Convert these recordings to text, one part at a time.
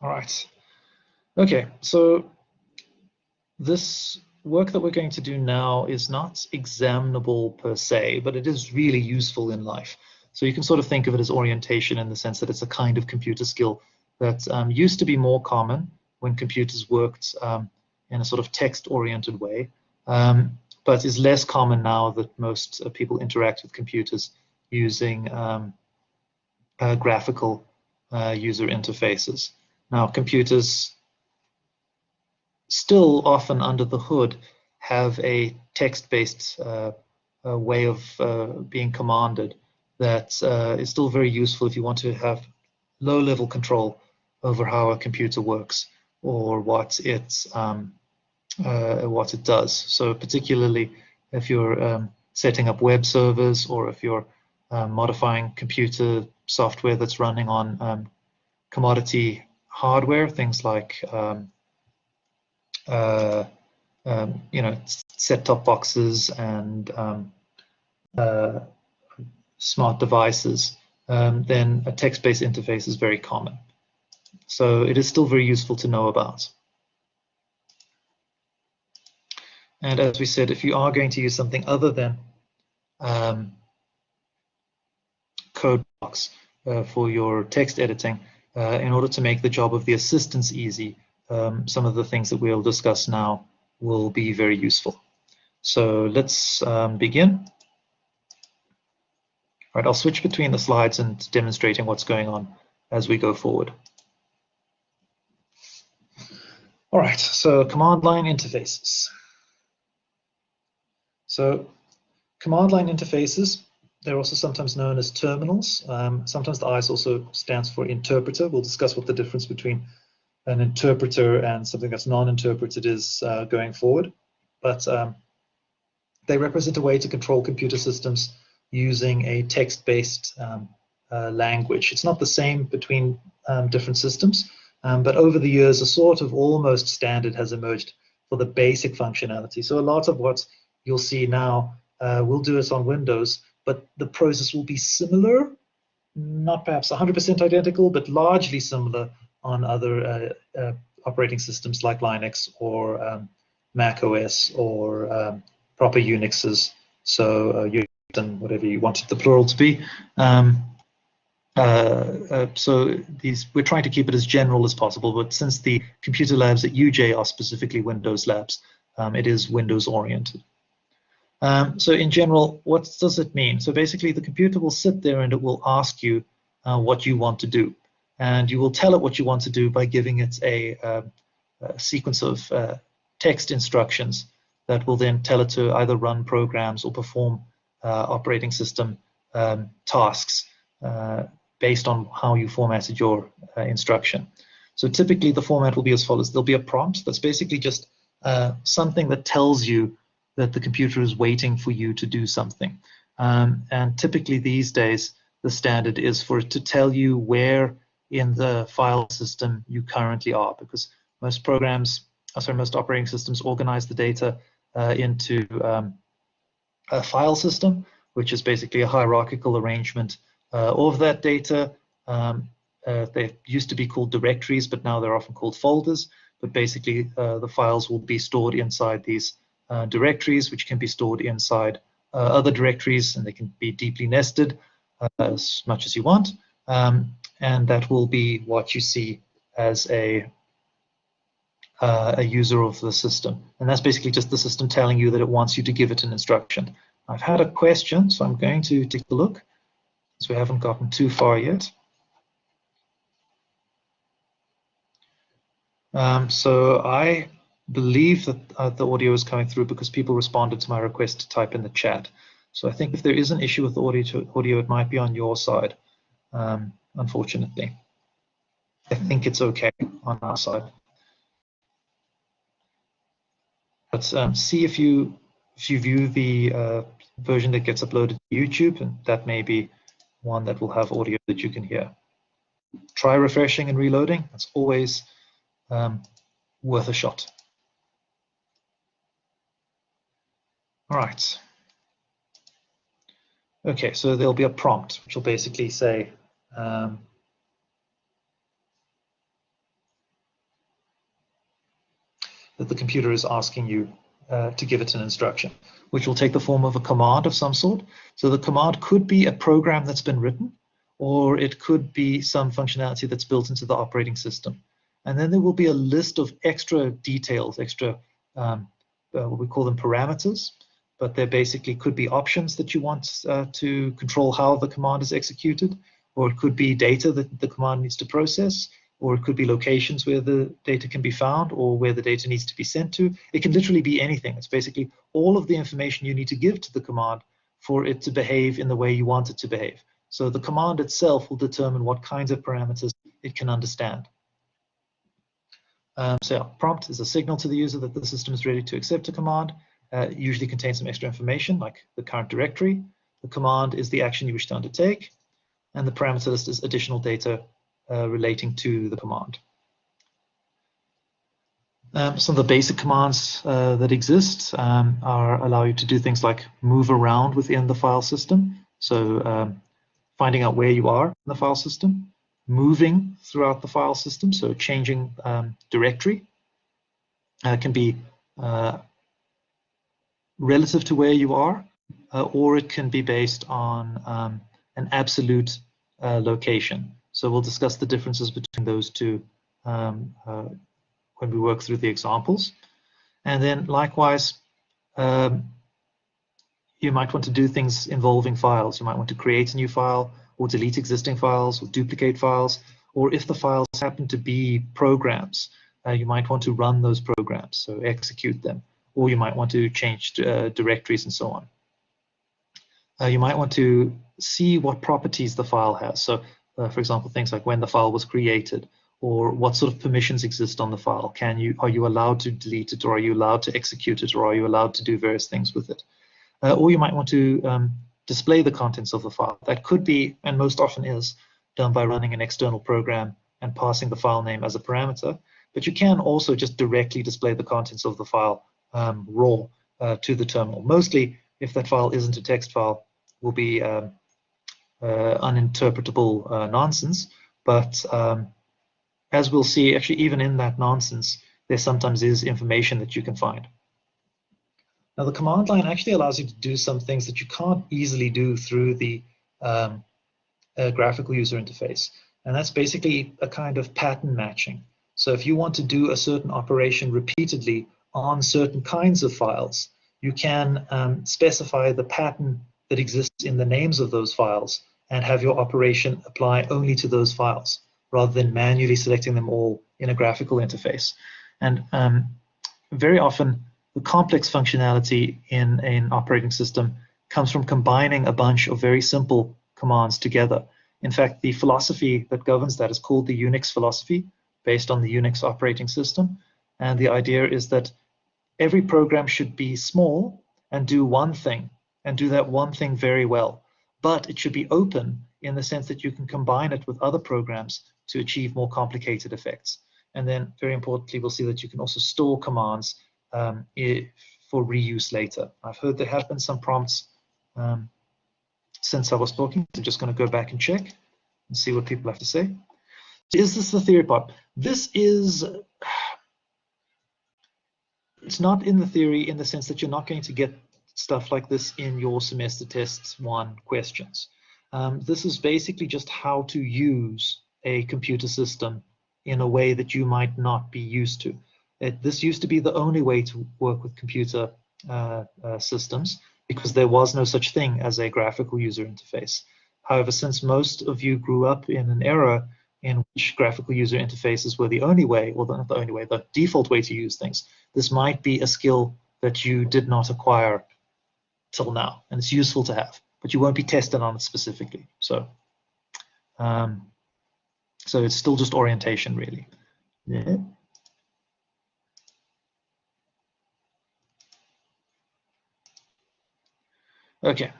All right. Okay, so this work that we're going to do now is not examinable per se, but it is really useful in life. So you can sort of think of it as orientation in the sense that it's a kind of computer skill that used to be more common when computers worked in a sort of text-oriented way, but is less common now that most people interact with computers using graphical user interfaces. Now, computers still often under the hood have a text-based way of being commanded that is still very useful if you want to have low-level control over how a computer works or what it does. So particularly if you're setting up web servers or if you're modifying computer software that's running on commodity hardware, things like set-top boxes and smart devices, then a text-based interface is very common. So it is still very useful to know about. And as we said, if you are going to use something other than code blocks for your text editing, in order to make the job of the assistants easy, some of the things that we'll discuss now will be very useful. So let's begin. All right, I'll switch between the slides and demonstrating what's going on as we go forward. All right, so command line interfaces. So command line interfaces, they're also sometimes known as terminals. Sometimes the IS also stands for interpreter. We'll discuss what the difference between an interpreter and something that's non-interpreted is going forward. But they represent a way to control computer systems using a text-based language. It's not the same between different systems, but over the years, a sort of almost standard has emerged for the basic functionality. So a lot of what you'll see now, we'll do it on Windows, but the process will be similar, not perhaps 100% identical, but largely similar on other operating systems like Linux or Mac OS or proper Unixes. So whatever you wanted the plural to be. So we're trying to keep it as general as possible, but since the computer labs at UJ are specifically Windows labs, it is Windows oriented. So in general, what does it mean? So basically the computer will sit there and it will ask you what you want to do. And you will tell it what you want to do by giving it a sequence of text instructions that will then tell it to either run programs or perform operating system tasks based on how you formatted your instruction. So typically the format will be as follows. There'll be a prompt that's basically just something that tells you that the computer is waiting for you to do something. And typically these days, the standard is for it to tell you where in the file system you currently are, because most most operating systems organize the data into a file system, which is basically a hierarchical arrangement of that data. They used to be called directories, but now they're often called folders. But basically, the files will be stored inside these directories, which can be stored inside other directories, and they can be deeply nested as much as you want. And that will be what you see as a user of the system. And that's basically just the system telling you that it wants you to give it an instruction. I've had a question, so I'm going to take a look, since we haven't gotten too far yet. So I believe that the audio is coming through because people responded to my request to type in the chat. So I think if there is an issue with the audio, it might be on your side, unfortunately. I think it's okay on our side. But see if you view the version that gets uploaded to YouTube, and that may be one that will have audio that you can hear. Try refreshing and reloading. That's always worth a shot. All right. Okay, so there'll be a prompt, which will basically say, that the computer is asking you to give it an instruction, which will take the form of a command of some sort. So the command could be a program that's been written, or it could be some functionality that's built into the operating system. And then there will be a list of extra details, extra, what we call them parameters, but there basically could be options that you want to control how the command is executed, or it could be data that the command needs to process, or it could be locations where the data can be found or where the data needs to be sent to. It can literally be anything. It's basically all of the information you need to give to the command for it to behave in the way you want it to behave. So the command itself will determine what kinds of parameters it can understand. So yeah, prompt is a signal to the user that the system is ready to accept a command. It usually contains some extra information like the current directory. The command is the action you wish to undertake, and the parameter list is additional data relating to the command. Some of the basic commands that exist allow you to do things like move around within the file system. So finding out where you are in the file system, moving throughout the file system, so changing directory. Can be relative to where you are, or it can be based on an absolute location. So we'll discuss the differences between those two when we work through the examples. And then likewise, you might want to do things involving files. You might want to create a new file, or delete existing files, or duplicate files, or if the files happen to be programs, you might want to run those programs, so execute them, or you might want to change directories and so on. You might want to see what properties the file has. So, for example, things like when the file was created, or what sort of permissions exist on the file. Are you allowed to delete it, or are you allowed to execute it, or are you allowed to do various things with it? Or you might want to display the contents of the file. That could be, and most often is, done by running an external program and passing the file name as a parameter. But you can also just directly display the contents of the file raw to the terminal. Mostly, if that file isn't a text file, will be uninterpretable nonsense. But as we'll see, actually, even in that nonsense, there sometimes is information that you can find. Now, the command line actually allows you to do some things that you can't easily do through the graphical user interface. And that's basically a kind of pattern matching. So if you want to do a certain operation repeatedly on certain kinds of files, you can specify the pattern that exists in the names of those files and have your operation apply only to those files, rather than manually selecting them all in a graphical interface. And very often, the complex functionality in an operating system comes from combining a bunch of very simple commands together. In fact, the philosophy that governs that is called the Unix philosophy, based on the Unix operating system. And the idea is that every program should be small and do one thing, and do that one thing very well. But it should be open in the sense that you can combine it with other programs to achieve more complicated effects. And then, very importantly, we'll see that you can also store commands for reuse later. I've heard there have been some prompts since I was talking. I'm just going to go back and check and see what people have to say. Is this the theory part? This is, it's not in the theory in the sense that you're not going to get stuff like this in your semester tests 1 questions. This is basically just how to use a computer system in a way that you might not be used to. This used to be the only way to work with computer systems, because there was no such thing as a graphical user interface. However, since most of you grew up in an era in which graphical user interfaces were the only way, or not the only way, the default way to use things, this might be a skill that you did not acquire till now, and it's useful to have, but you won't be tested on it specifically. So, so it's still just orientation, really. Yeah. Okay.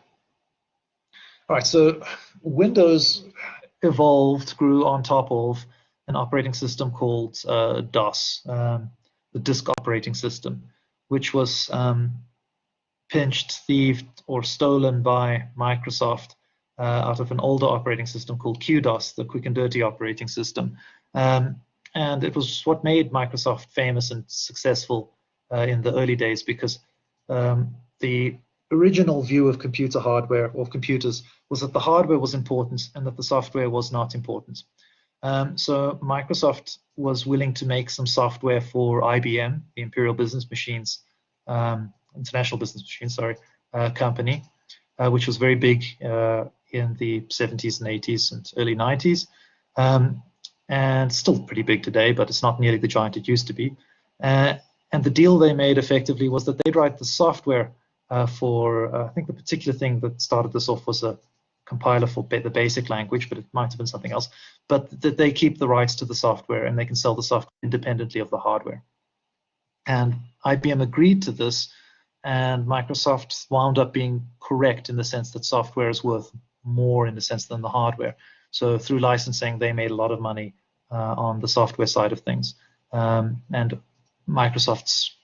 All right, so Windows grew on top of an operating system called DOS, the disk operating system, which was pinched, thieved, or stolen by Microsoft out of an older operating system called QDOS, the quick and dirty operating system. And And it was what made Microsoft famous and successful in the early days, because the original view of computer hardware, or computers, was that the hardware was important and that the software was not important. So Microsoft was willing to make some software for IBM, the Imperial Business Machines, International Business Machines, sorry, company, which was very big in the 70s and 80s and early 90s, and still pretty big today, but it's not nearly the giant it used to be. And the deal they made effectively was that they'd write the software for, I think the particular thing that started this off was a compiler for the BASIC language, but it might have been something else, but that they keep the rights to the software and they can sell the software independently of the hardware. And IBM agreed to this, and Microsoft wound up being correct in the sense that software is worth more in the sense than the hardware. So through licensing, they made a lot of money on the software side of things. And Microsoft's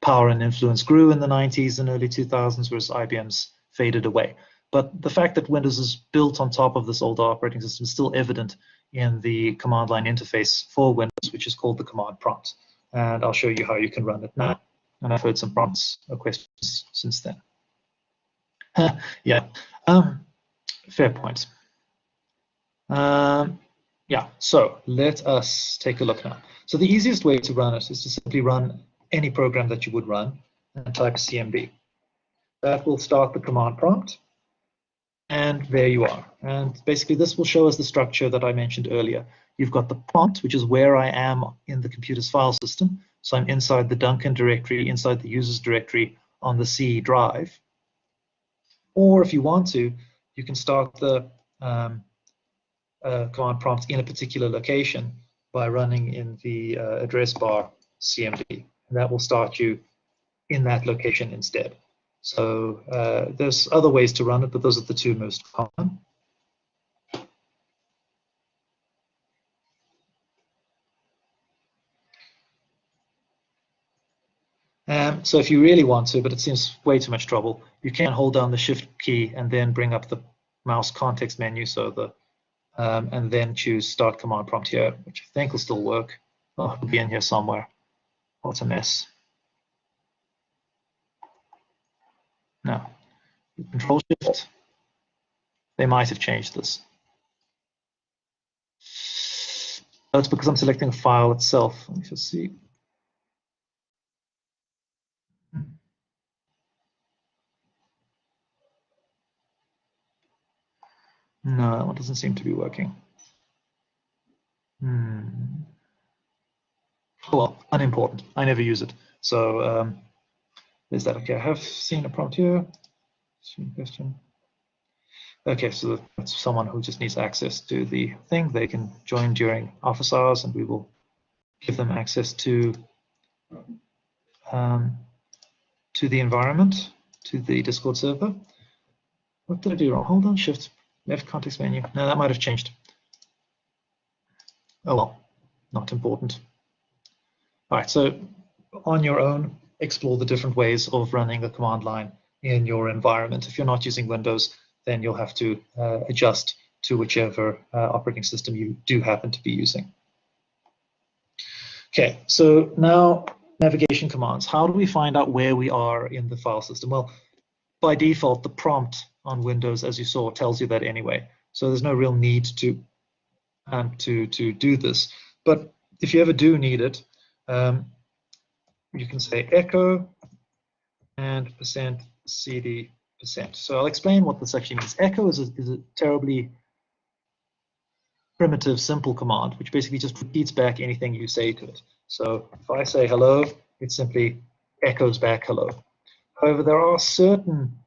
power and influence grew in the 90s and early 2000s, whereas IBM's faded away. But the fact that Windows is built on top of this older operating system is still evident in the command line interface for Windows, which is called the command prompt. And I'll show you how you can run it now. And I've heard some prompts or questions since then. Yeah, fair point. Yeah, so let us take a look now. So the easiest way to run it is to simply run any program that you would run and type CMD. That will start the command prompt. And there you are. And basically this will show us the structure that I mentioned earlier. You've got the prompt, which is where I am in the computer's file system. So I'm inside the Duncan directory, inside the users directory on the C drive. Or if you want to, you can start the command prompt in a particular location by running in the address bar CMD. And that will start you in that location instead. So there's other ways to run it, but those are the two most common. So if you really want to, but it seems way too much trouble, you can hold down the Shift key and then bring up the mouse context menu, so the and then choose Start Command Prompt here, which I think will still work. Oh, it'll be in here somewhere. What a mess. No. Control Shift. They might have changed this. Oh, it's because I'm selecting the file itself. Let me just see. No, that one doesn't seem to be working. Oh, well, unimportant. I never use it. So there's that. Okay, I have seen a prompt here. Question. Okay, so that's someone who just needs access to the thing. They can join during office hours, and we will give them access to the environment, to the Discord server. What did I do wrong? Hold on, Shift, left context menu. No, that might have changed. Oh well, not important. All right, so on your own, explore the different ways of running a command line in your environment. If you're not using Windows, then you'll have to adjust to whichever operating system you do happen to be using. Okay, so now navigation commands. How do we find out where we are in the file system? Well, by default, the prompt on Windows, as you saw, tells you that anyway. So there's no real need to do this. But if you ever do need it, you can say echo and %cd%. So I'll explain what this actually means. Echo is a terribly primitive, simple command, which basically just repeats back anything you say to it. So if I say hello, it simply echoes back hello. However, there are certain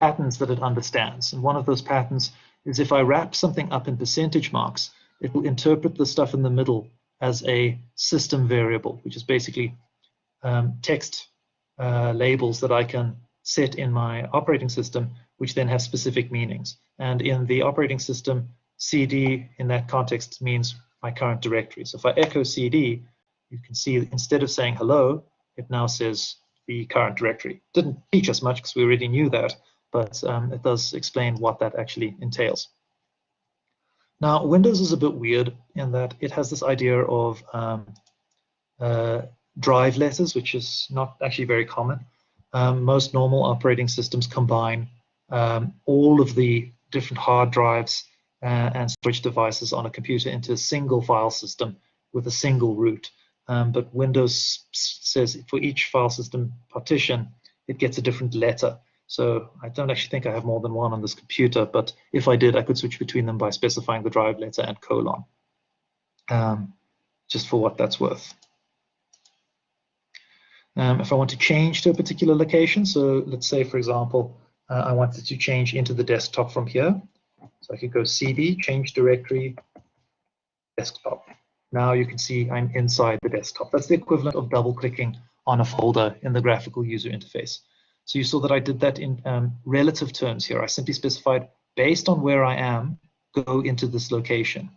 patterns that it understands. And one of those patterns is if I wrap something up in percentage marks, it will interpret the stuff in the middle as a system variable, which is basically text labels that I can set in my operating system, which then have specific meanings. And in the operating system, CD in that context means my current directory. So if I echo CD, you can see instead of saying hello, it now says the current directory. Didn't teach us much because we already knew that, but it does explain what that actually entails. Now, Windows is a bit weird in that it has this idea of drive letters, which is not actually very common. Most normal operating systems combine all of the different hard drives and storage devices on a computer into a single file system with a single root. But Windows says for each file system partition, it gets a different letter. So I don't actually think I have more than one on this computer, but if I did, I could switch between them by specifying the drive letter and colon, just for what that's worth. If I want to change to a particular location, so let's say, for example, I wanted to change into the desktop from here. So I could go CD, change directory, desktop. Now you can see I'm inside the desktop. That's the equivalent of double-clicking on a folder in the graphical user interface. So you saw that I did that in relative terms here. I simply specified, based on where I am, go into this location,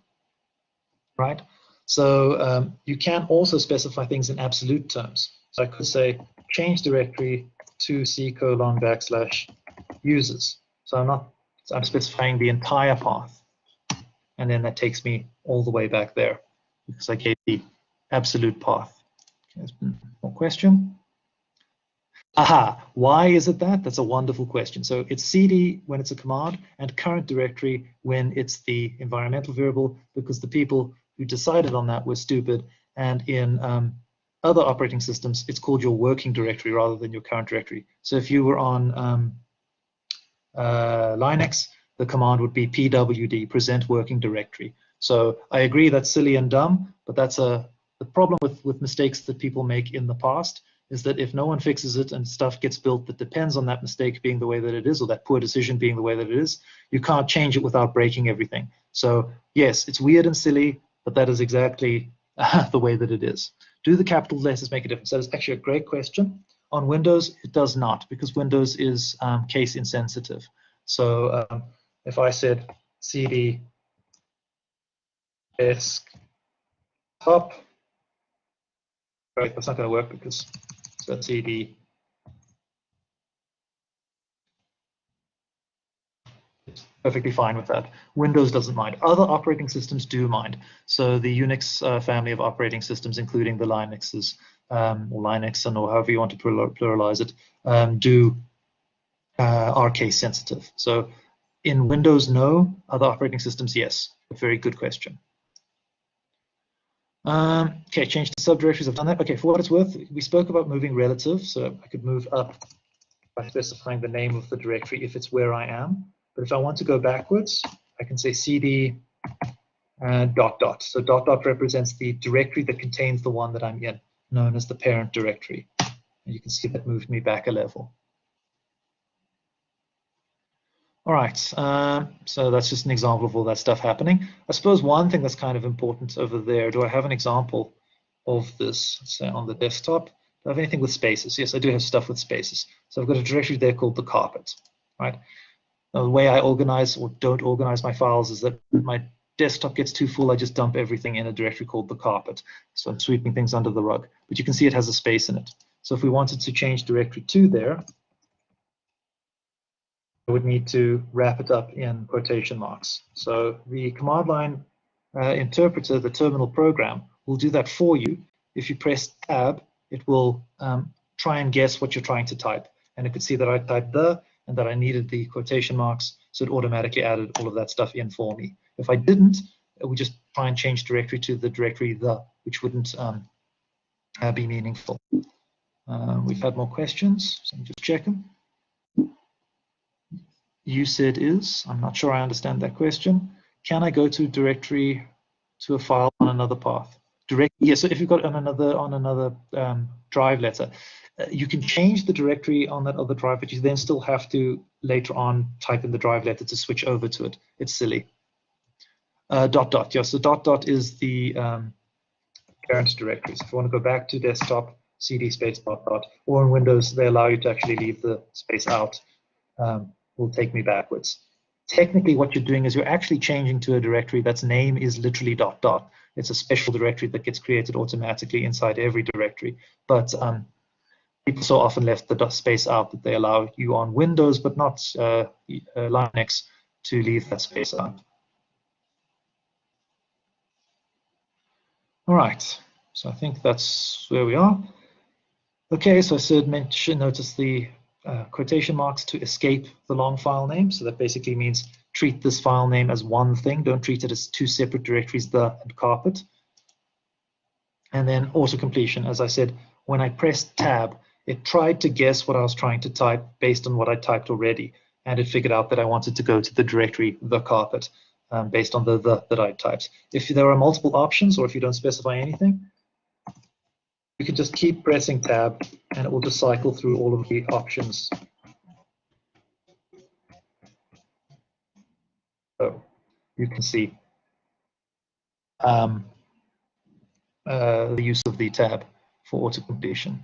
right? So you can also specify things in absolute terms. So I could say, change directory to C:\users. So I'm specifying the entire path. And then that takes me all the way back there because I gave the absolute path. Okay, more question. Aha, why is it that? That's a wonderful question. So it's CD when it's a command and current directory when it's the environmental variable, because the people who decided on that were stupid. And in other operating systems, it's called your working directory rather than your current directory. So if you were on Linux, the command would be pwd, present working directory. So I agree that's silly and dumb, but that's the problem with mistakes that people make in the past is that if no one fixes it and stuff gets built that depends on that mistake being the way that it is or that poor decision being the way that it is, you can't change it without breaking everything. So yes, it's weird and silly, but that is exactly the way that it is. Do the capital letters make a difference? That is actually a great question. On Windows, it does not, because Windows is case insensitive. So if I said CD desktop, right, that's not going to work because that's CD. It's perfectly fine with that. Windows doesn't mind. Other operating systems do mind. So the Unix family of operating systems, including the Linuxes, or Linux, or however you want to pluralize it, are case sensitive. So in Windows, no. Other operating systems, yes. A very good question. Okay, change to subdirectories. I've done that. Okay, for what it's worth, we spoke about moving relative. So I could move up by specifying the name of the directory if it's where I am. But if I want to go backwards, I can say CD dot dot. So dot dot represents the directory that contains the one that I'm in, known as the parent directory. And you can see that moved me back a level. All right, so that's just an example of all that stuff happening. I suppose one thing that's kind of important over there, do I have an example of this, say on the desktop? Do I have anything with spaces? Yes, I do have stuff with spaces. So I've got a directory there called the carpet, right? Now, the way I organize or don't organize my files is that my desktop gets too full, I just dump everything in a directory called the carpet. So I'm sweeping things under the rug, but you can see it has a space in it. So if we wanted to change directory 2 there, I would need to wrap it up in quotation marks. So the command line interpreter, the terminal program, will do that for you. If you press tab, it will try and guess what you're trying to type. And it could see that I typed the and that I needed the quotation marks, so it automatically added all of that stuff in for me. If I didn't, it would just try and change directory to the directory the, which wouldn't be meaningful. We've had more questions, so I'm just checking. You said is, I'm not sure I understand that question. Can I go to directory to a file on another path? Yes, so if you've got on another drive letter, you can change the directory on that other drive, but you then still have to later on type in the drive letter to switch over to it. It's silly. Dot dot, yeah, so dot dot is the parent directory. So if you want to go back to desktop, CD space dot dot, or in Windows, they allow you to actually leave the space out. Will take me backwards. Technically, what you're doing is you're actually changing to a directory that's name is literally dot dot. It's a special directory that gets created automatically inside every directory. But people so often left the space out that they allow you on Windows, but not Linux, to leave that space out. All right, so I think that's where we are. Okay, so I said notice the quotation marks to escape the long file name. So that basically means treat this file name as one thing. Don't treat it as two separate directories, the and carpet. And then auto completion. As I said, when I pressed tab, it tried to guess what I was trying to type based on what I typed already. And it figured out that I wanted to go to the directory, the carpet, based on the that I typed. If there are multiple options or if you don't specify anything, you can just keep pressing tab and it will just cycle through all of the options. So you can see the use of the tab for auto completion.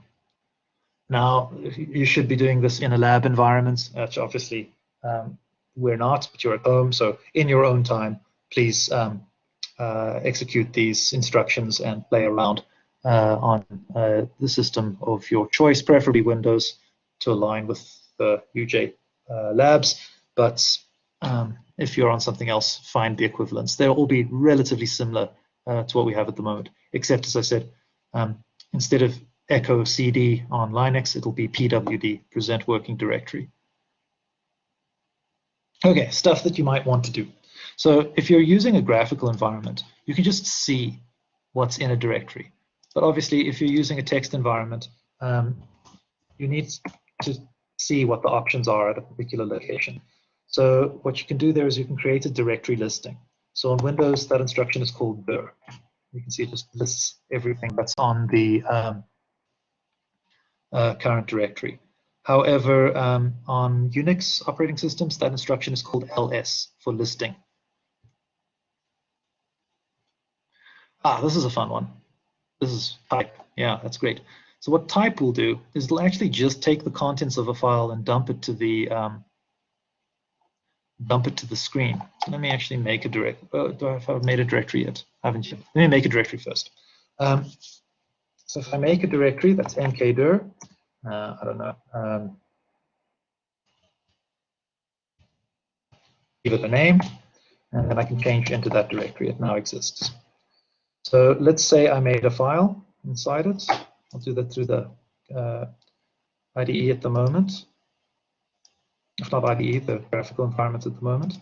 Now, you should be doing this in a lab environment, which obviously we're not, but you're at home. So in your own time, please execute these instructions and play around on the system of your choice, preferably Windows, to align with the UJ labs. But if you're on something else, find the equivalents. They'll all be relatively similar to what we have at the moment, except, as I said, instead of echo cd on Linux, it'll be pwd, present working directory. Okay, stuff that you might want to do. So if you're using a graphical environment, you can just see what's in a directory. But obviously, if you're using a text environment, you need to see what the options are at a particular location. So what you can do there is you can create a directory listing. So on Windows, that instruction is called dir. You can see it just lists everything that's on the current directory. However, on Unix operating systems, that instruction is called ls for listing. This is a fun one. This is type. Yeah, that's great. So what type will do is it'll actually just take the contents of a file and dump it to the screen. So let me actually make a directory. Do I have made a directory yet? I haven't yet. Let me make a directory first. So if I make a directory, that's mkdir. I don't know. Give it a name, and then I can change into that directory. It now exists. So let's say I made a file inside it. I'll do that through the IDE at the moment. If not IDE, the graphical environment at the moment.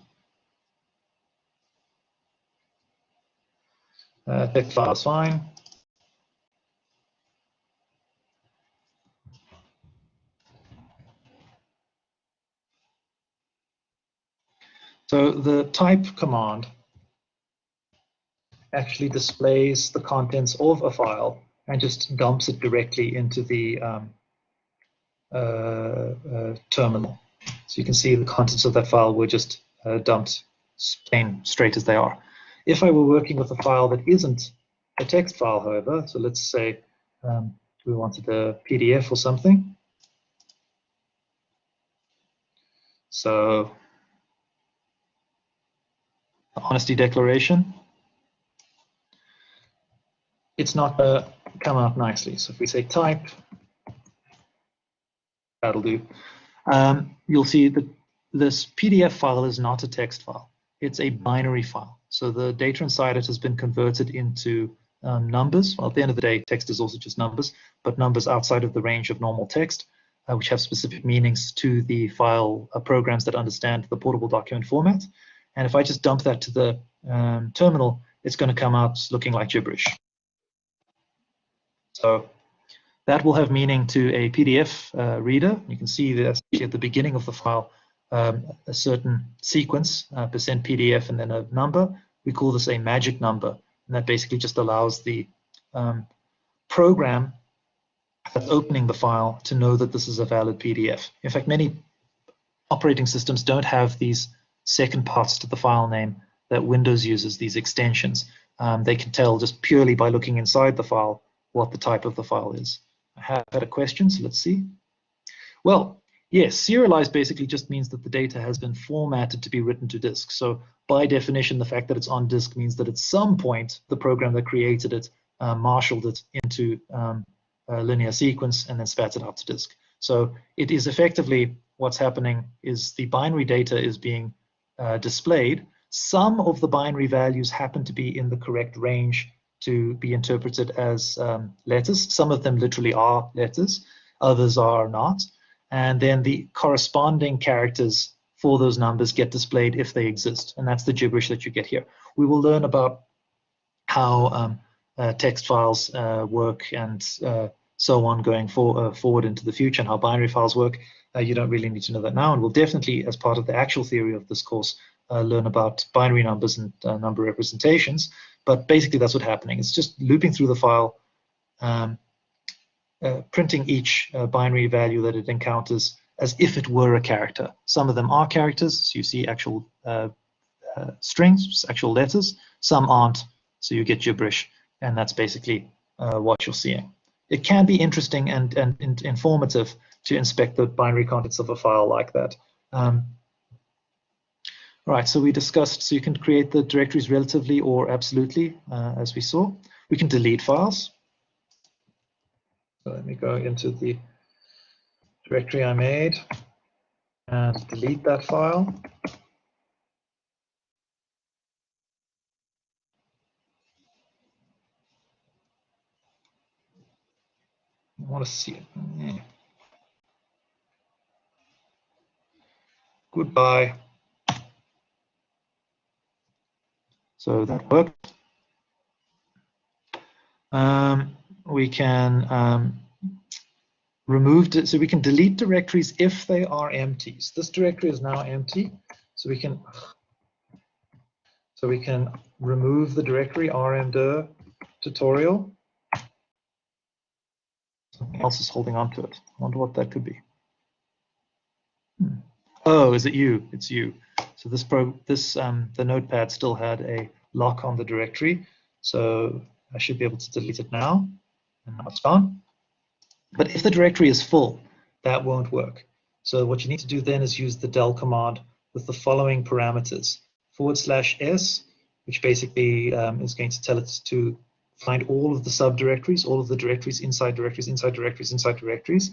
Text file is fine. So the type command actually displays the contents of a file and just dumps it directly into the terminal. So you can see the contents of that file were just dumped plain straight as they are. If I were working with a file that isn't a text file, however, so let's say we wanted a PDF or something. So honesty declaration, it's not going to come out nicely. So if we say type, that'll do. You'll see that this PDF file is not a text file. It's a binary file. So the data inside it has been converted into numbers. Well, at the end of the day, text is also just numbers, but numbers outside of the range of normal text, which have specific meanings to the file programs that understand the portable document format. And if I just dump that to the terminal, it's going to come out looking like gibberish. So that will have meaning to a PDF reader. You can see that at the beginning of the file, a certain sequence, %PDF and then a number. We call this a magic number. And that basically just allows the program that's opening the file to know that this is a valid PDF. In fact, many operating systems don't have these second parts to the file name that Windows uses, these extensions. They can tell just purely by looking inside the file what the type of the file is. I have had a question, so let's see. Well, yes, serialized basically just means that the data has been formatted to be written to disk. So by definition, the fact that it's on disk means that at some point, the program that created it marshaled it into a linear sequence and then spat it out to disk. So it is effectively what's happening is the binary data is being displayed. Some of the binary values happen to be in the correct range to be interpreted as letters. Some of them literally are letters, others are not. And then the corresponding characters for those numbers get displayed if they exist. And that's the gibberish that you get here. We will learn about how text files work and so on going forward into the future, and how binary files work. You don't really need to know that now, and we'll definitely, as part of the actual theory of this course, learn about binary numbers and number representations. But basically that's what's happening. It's just looping through the file, printing each binary value that it encounters as if it were a character. Some of them are characters, so you see actual strings, actual letters. Some aren't, so you get gibberish, and that's basically what you're seeing. It can be interesting and informative to inspect the binary contents of a file like that. Right, so we discussed, so you can create the directories relatively or absolutely, as we saw. We can delete files. So let me go into the directory I made and delete that file. I want to see it. Yeah. Goodbye. So that worked. We can remove it, so we can delete directories if they are empty. So this directory is now empty, so we can remove the directory rmdir tutorial. Something else is holding on to it. I wonder what that could be. Oh, is it you? It's you. So the notepad still had a lock on the directory, so I should be able to delete it now, and now it's gone. But if the directory is full, that won't work. So what you need to do then is use the del command with the following parameters: /s, which basically is going to tell it to find all of the subdirectories, all of the directories, inside directories, inside directories, inside directories,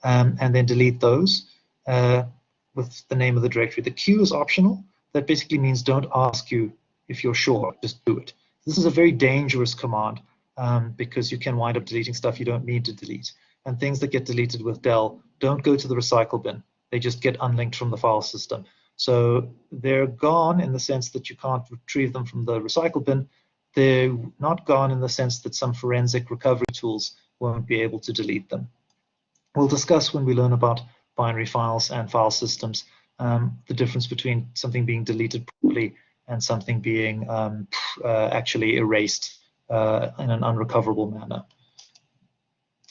and then delete those with the name of the directory. The q is optional. That basically means don't ask you if you're sure, just do it. This is a very dangerous command because you can wind up deleting stuff you don't need to delete. And things that get deleted with del don't go to the recycle bin. They just get unlinked from the file system. So they're gone in the sense that you can't retrieve them from the recycle bin. They're not gone in the sense that some forensic recovery tools won't be able to delete them. We'll discuss when we learn about binary files and file systems, the difference between something being deleted properly and something being actually erased in an unrecoverable manner.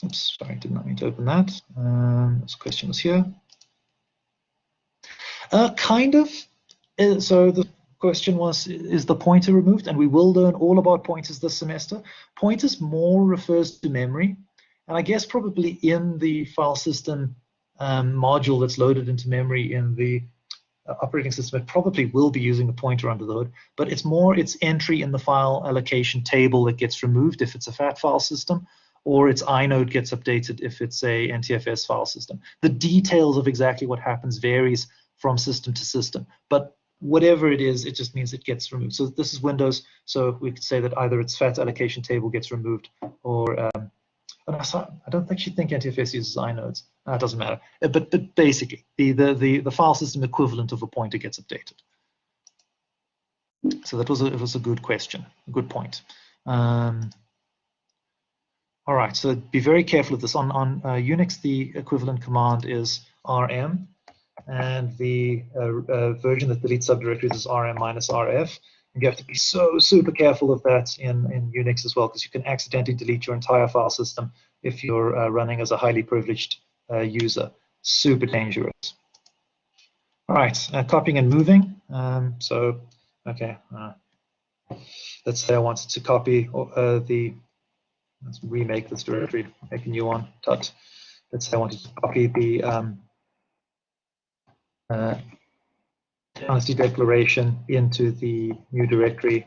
Oops, sorry, did not mean to open that. This question was here. Kind of. So the question was, is the pointer removed? And we will learn all about pointers this semester. Pointers more refers to memory. And I guess probably in the file system module that's loaded into memory in the operating system, it probably will be using a pointer under the hood, but it's more its entry in the file allocation table that gets removed if it's a FAT file system, or its inode gets updated if it's a NTFS file system. The details of exactly what happens varies from system to system, but whatever it is, it just means it gets removed. So this is Windows, so we could say that either its FAT allocation table gets removed, or I don't actually think NTFS uses inodes. It doesn't matter. But basically, the file system equivalent of a pointer gets updated. So it was a good question, a good point. All right, so be very careful of this. On Unix, the equivalent command is rm, and the version that deletes subdirectories is rm-rf. And you have to be so super careful of that in Unix as well, because you can accidentally delete your entire file system if you're running as a highly privileged user. Super dangerous. All right, copying and moving. Okay, let's say I wanted to copy let's remake this directory, make a new one, tut. Let's say I wanted to copy the honesty declaration into the new directory.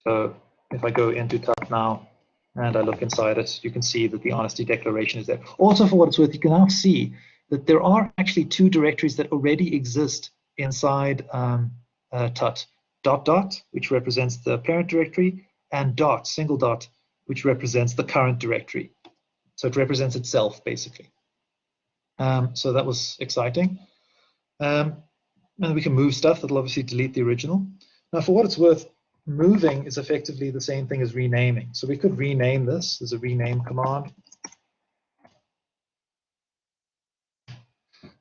So if I go into tut now and I look inside it, you can see that the honesty declaration is there. Also, for what it's worth, you can now see that there are actually two directories that already exist inside tut. dot dot, which represents the parent directory, and dot, single dot, which represents the current directory. So it represents itself, basically. So that was exciting. And we can move stuff. That'll obviously delete the original. Now, for what it's worth, moving is effectively the same thing as renaming. So we could rename this as a rename command.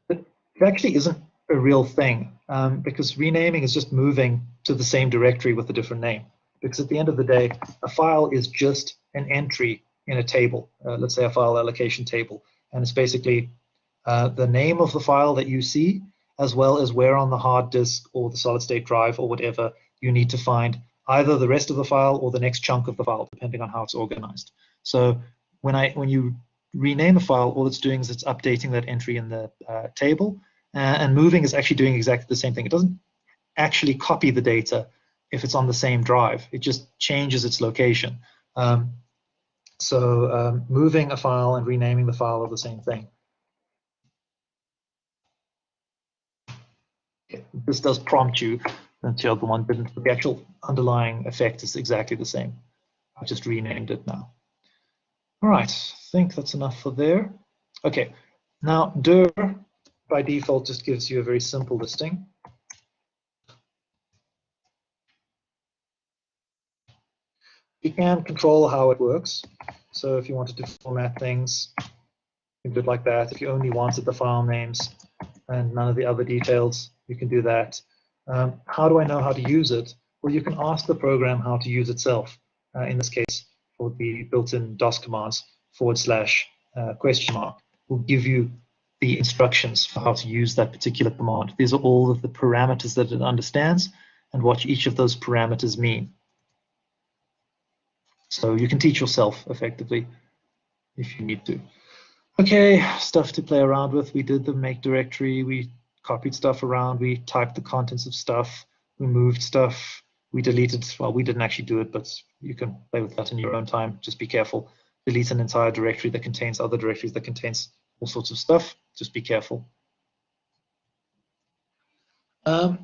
But it actually isn't a real thing because renaming is just moving to the same directory with a different name. Because at the end of the day, a file is just an entry in a table, let's say a file allocation table. And it's basically the name of the file that you see, as well as where on the hard disk or the solid state drive or whatever you need to find either the rest of the file or the next chunk of the file, depending on how it's organized. So when you rename a file, all it's doing is it's updating that entry in the table, and moving is actually doing exactly the same thing. It doesn't actually copy the data if it's on the same drive. It just changes its location. Moving a file and renaming the file are the same thing. This does prompt you, and the other one didn't, but the actual underlying effect is exactly the same. I just renamed it now. All right, I think that's enough for there. Okay, now dir by default just gives you a very simple listing. You can control how it works. So if you wanted to format things, you can do it like that. If you only wanted the file names and none of the other details, you can do that. How do I know how to use it? Well, you can ask the program how to use itself. In this case, for the built-in DOS commands, / question mark will give you the instructions for how to use that particular command. These are all of the parameters that it understands and what each of those parameters mean. So you can teach yourself effectively if you need to. Okay, stuff to play around with. We did the make directory. We copied stuff around. We typed the contents of stuff. We moved stuff. We deleted, well, we didn't actually do it, but you can play with that in your own time. Just be careful. Delete an entire directory that contains other directories that contains all sorts of stuff. Just be careful. Oh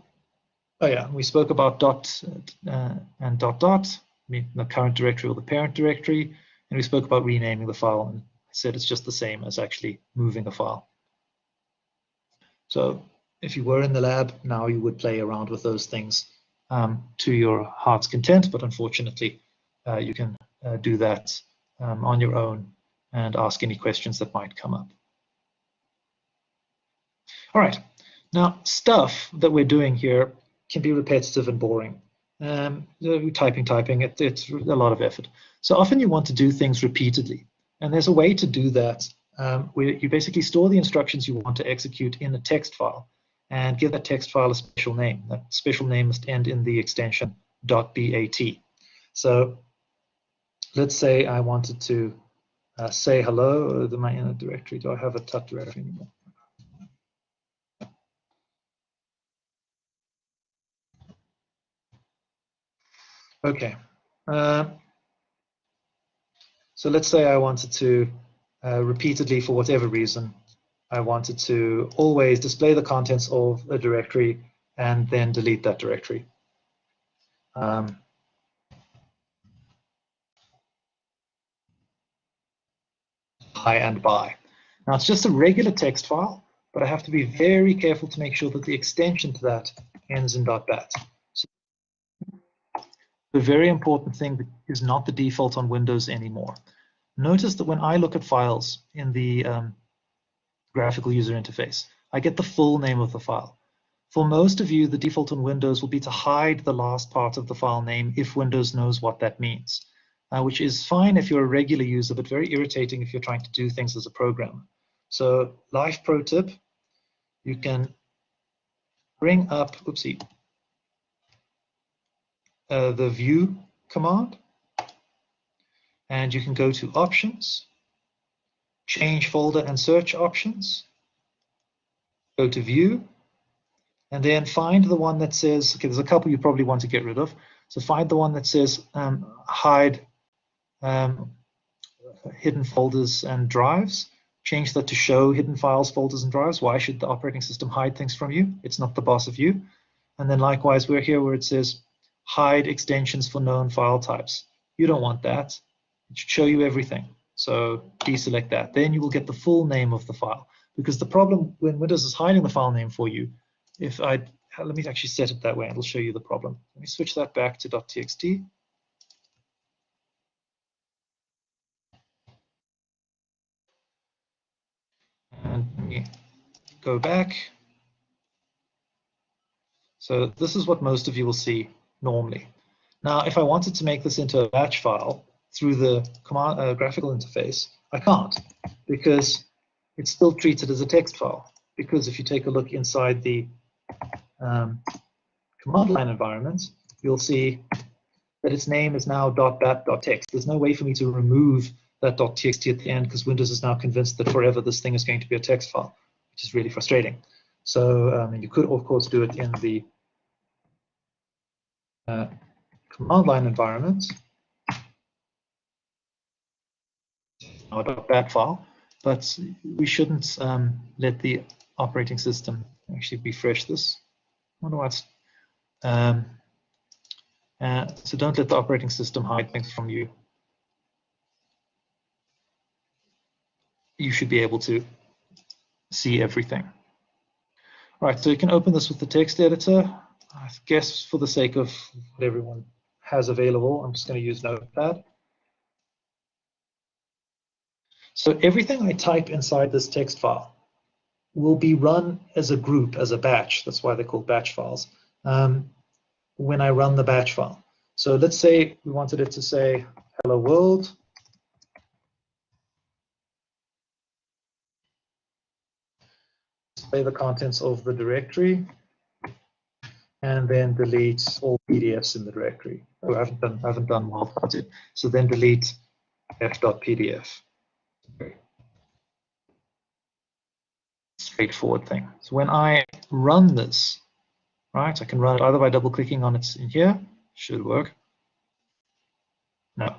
yeah, we spoke about dot and dot dot, the current directory or the parent directory, and we spoke about renaming the file, and I said it's just the same as actually moving a file. So if you were in the lab, now you would play around with those things to your heart's content, but unfortunately you can do that on your own and ask any questions that might come up. All right, now stuff that we're doing here can be repetitive and boring. Typing, it's a lot of effort. So often you want to do things repeatedly, and there's a way to do that where you basically store the instructions you want to execute in a text file and give that text file a special name. That special name must end in the extension .bat. So let's say I wanted to say hello to my inner directory. Do I have a tut directory anymore? Okay. So let's say I wanted to repeatedly, for whatever reason, I wanted to always display the contents of a directory and then delete that directory. Hi and bye. Now it's just a regular text file, but I have to be very careful to make sure that the extension to that ends in .bat. So the very important thing is not the default on Windows anymore. Notice that when I look at files in the graphical user interface, I get the full name of the file. For most of you, the default on Windows will be to hide the last part of the file name if Windows knows what that means, which is fine if you're a regular user, but very irritating if you're trying to do things as a programmer. So life pro tip, you can bring up, the view command, and you can go to options, change folder and search options, go to view, and then find the one that says, okay, there's a couple you probably want to get rid of. So find the one that says hide hidden folders and drives. Change that to show hidden files, folders, and drives. Why should the operating system hide things from you? It's not the boss of you. And then likewise, we're here where it says hide extensions for known file types. You don't want that. It should show you everything. So deselect that. Then you will get the full name of the file. Because the problem when Windows is hiding the file name for you, let me actually set it that way, and it'll show you the problem. Let me switch that back to .txt. And let me go back. So this is what most of you will see normally. Now, if I wanted to make this into a batch file through the command graphical interface, I can't, because it's still treated as a text file. Because if you take a look inside the command line environment, you'll see that its name is now .bat.txt. There's no way for me to remove that .txt at the end, because Windows is now convinced that forever this thing is going to be a text file, which is really frustrating. So and you could, of course, do it in the command line environment, .bat file, but we shouldn't let the operating system actually refresh this. I wonder why it's so don't let the operating system hide things from you. You should be able to see everything. All right, so you can open this with the text editor. I guess for the sake of what everyone has available, I'm just going to use Notepad. So everything I type inside this text file will be run as a group, as a batch. That's why they're called batch files. When I run the batch file. So let's say we wanted it to say hello world. Display the contents of the directory, and then delete all PDFs in the directory. Oh, I haven't done wildcards. So then delete f.pdf. Straightforward thing. So when I run this, right, I can run it either by double clicking on it in here. Should work. No,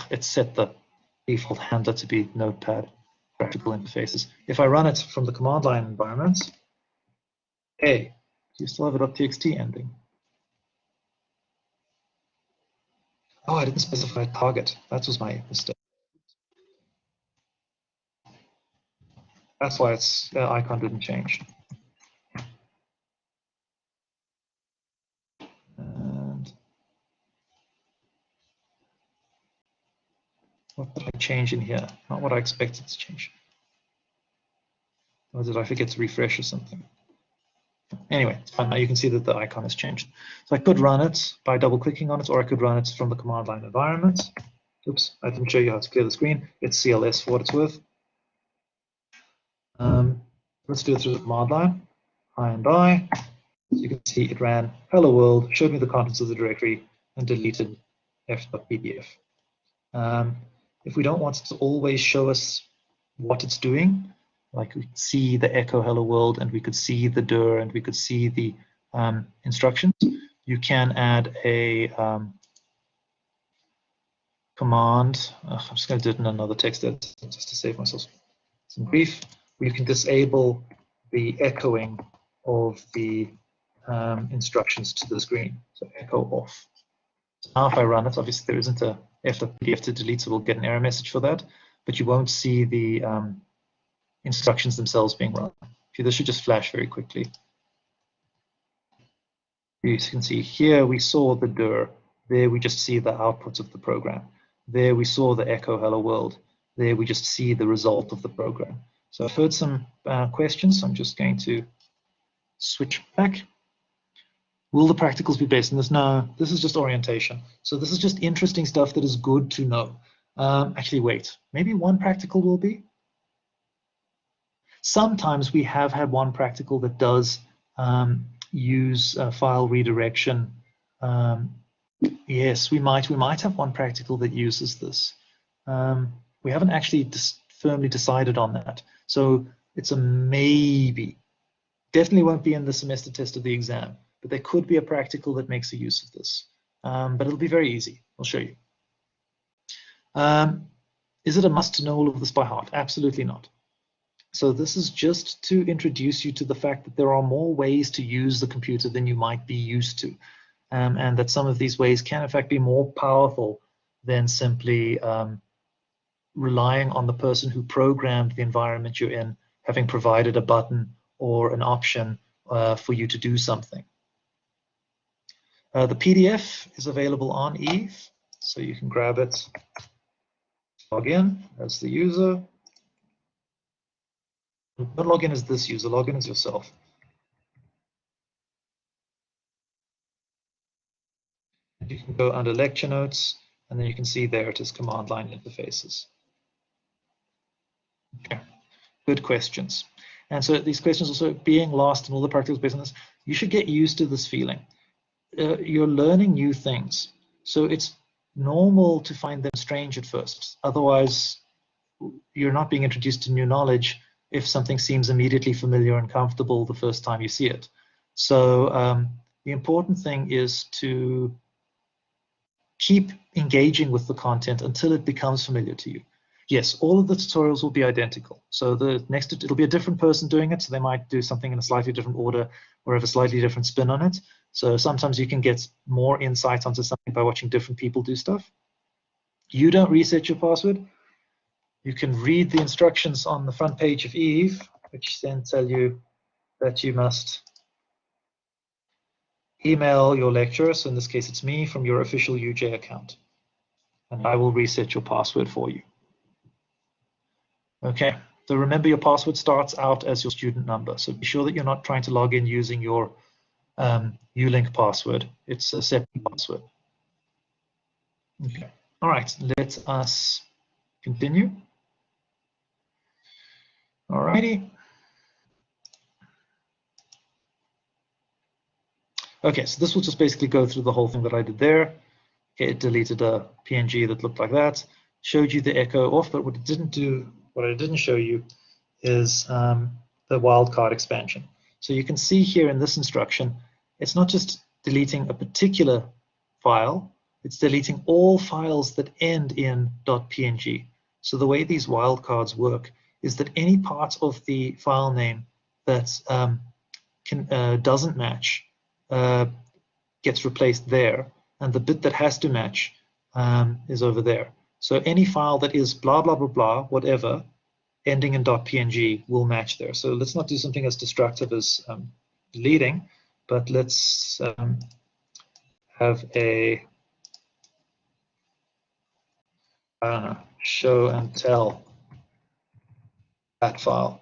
it's set the default handler to be Notepad graphical interfaces. If I run it from the command line environment, hey, do you still have a .txt ending? Oh, I didn't specify a target. That was my mistake. That's why its icon didn't change. And what did I change in here? Not what I expected to change. Or did I forget to refresh or something? Anyway, it's fine. Now you can see that the icon has changed. So I could run it by double clicking on it, or I could run it from the command line environment. Oops, I didn't show you how to clear the screen. It's CLS for what it's worth. Let's do it through the command line. I. So you can see it ran hello world, showed me the contents of the directory, and deleted f.pdf. If we don't want it to always show us what it's doing, like we could see the echo hello world, and we could see the dir, and we could see the instructions, you can add a command. I'm just going to do it in another text editor just to save myself some grief. You can disable the echoing of the instructions to the screen, so echo off. So now if I run it, obviously there isn't a f.pdf to delete, so we'll get an error message for that, but you won't see the instructions themselves being run. This should just flash very quickly. You can see here we saw the dir, there we just see the outputs of the program. There we saw the echo hello world, there we just see the result of the program. So I've heard some questions, so I'm just going to switch back. Will the practicals be based on this? No, this is just orientation. So this is just interesting stuff that is good to know. Actually, wait, maybe one practical will be? Sometimes we have had one practical that does use file redirection. Yes, we might have one practical that uses this. We haven't actually firmly decided on that. So it's a maybe. Definitely won't be in the semester test of the exam, but there could be a practical that makes a use of this. But it'll be very easy. I'll show you. Is it a must to know all of this by heart? Absolutely not. So this is just to introduce you to the fact that there are more ways to use the computer than you might be used to. and that some of these ways can in fact be more powerful than simply relying on the person who programmed the environment you're in having provided a button or an option for you to do something. The PDF is available on Eve, so you can grab it, log in as the user. Don't log in as this user, log in as yourself. You can go under lecture notes, and then you can see there it is command line interfaces. Okay, good questions. And so these questions also being lost and all the practical business, you should get used to this feeling. You're learning new things, so it's normal to find them strange at first. Otherwise, you're not being introduced to new knowledge if something seems immediately familiar and comfortable the first time you see it. So the important thing is to keep engaging with the content until it becomes familiar to you. Yes, all of the tutorials will be identical. So it'll be a different person doing it, so they might do something in a slightly different order or have a slightly different spin on it. So sometimes you can get more insight onto something by watching different people do stuff. You don't reset your password. You can read the instructions on the front page of Eve, which then tell you that you must email your lecturer, so in this case it's me, from your official UJ account. And I will reset your password for you. Okay, so remember your password starts out as your student number, so be sure that you're not trying to log in using your Ulink password. It's a separate password. Okay, all right, let us continue. All righty. Okay, so this will just basically go through the whole thing that I did there. Okay, it deleted a PNG that looked like that, showed you the echo off, but what it didn't do, what I didn't show you is the wildcard expansion. So you can see here in this instruction, it's not just deleting a particular file, it's deleting all files that end in .png. So the way these wildcards work is that any part of the file name that doesn't match gets replaced there, and the bit that has to match is over there. So any file that is blah, blah, blah, blah, whatever, ending in .png will match there. So let's not do something as destructive as deleting, but let's have a, I don't know, show and tell that file.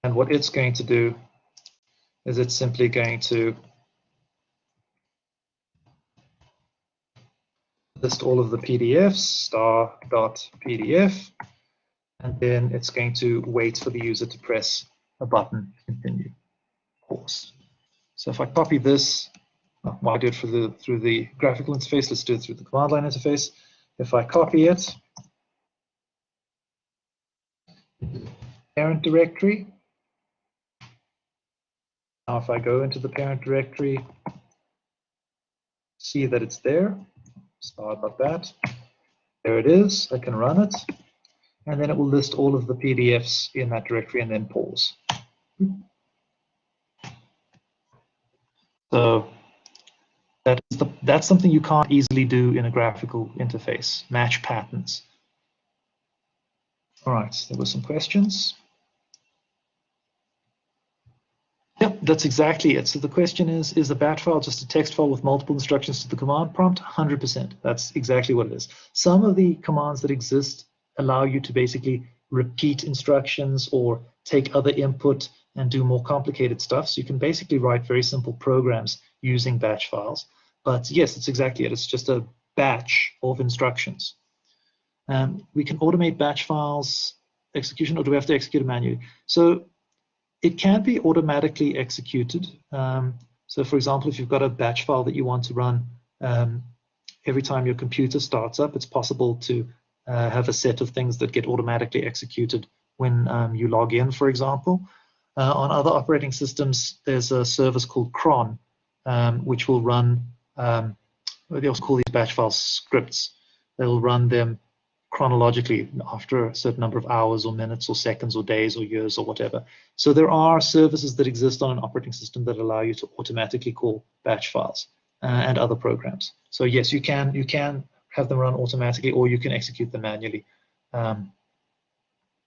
And what it's going to do is it's simply going to list all of the PDFs, star.pdf, and then it's going to wait for the user to press a button, continue, pause. So if I copy this, well, I do it through the graphical interface, let's do it through the command line interface. If I copy it, parent directory, now if I go into the parent directory, see that it's there, star.bat, there it is, I can run it, and then it will list all of the PDFs in that directory and then pause. So that's something you can't easily do in a graphical interface, match patterns. All right, there were some questions. Yep, that's exactly it. So the question is a bat file just a text file with multiple instructions to the command prompt? 100%. That's exactly what it is. Some of the commands that exist allow you to basically repeat instructions or take other input and do more complicated stuff. So you can basically write very simple programs using batch files. But yes, it's exactly it. It's just a batch of instructions. We can automate batch files execution, or do we have to execute it manually? So it can be automatically executed. So for example, if you've got a batch file that you want to run every time your computer starts up, it's possible to have a set of things that get automatically executed when you log in, for example. On other operating systems, there's a service called cron, which will run, they also call these batch file scripts. They'll run them chronologically after a certain number of hours or minutes or seconds or days or years or whatever. So there are services that exist on an operating system that allow you to automatically call batch files and other programs. So yes, you can have them run automatically, or you can execute them manually.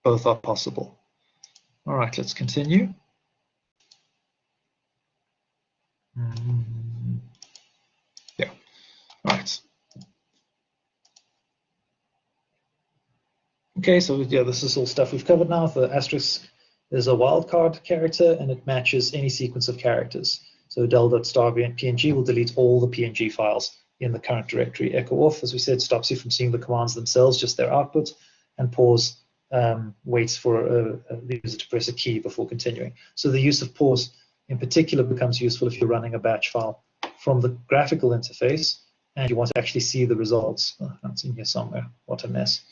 Both are possible. All right, let's continue. Yeah, all right. Okay, so yeah, this is all stuff we've covered now. The asterisk is a wildcard character, and it matches any sequence of characters. So del.star.png will delete all the PNG files in the current directory. Echo off, as we said, stops you from seeing the commands themselves, just their output, and pause waits for the user to press a key before continuing. So the use of pause in particular becomes useful if you're running a batch file from the graphical interface and you want to actually see the results. Oh, that's in here somewhere. What a mess.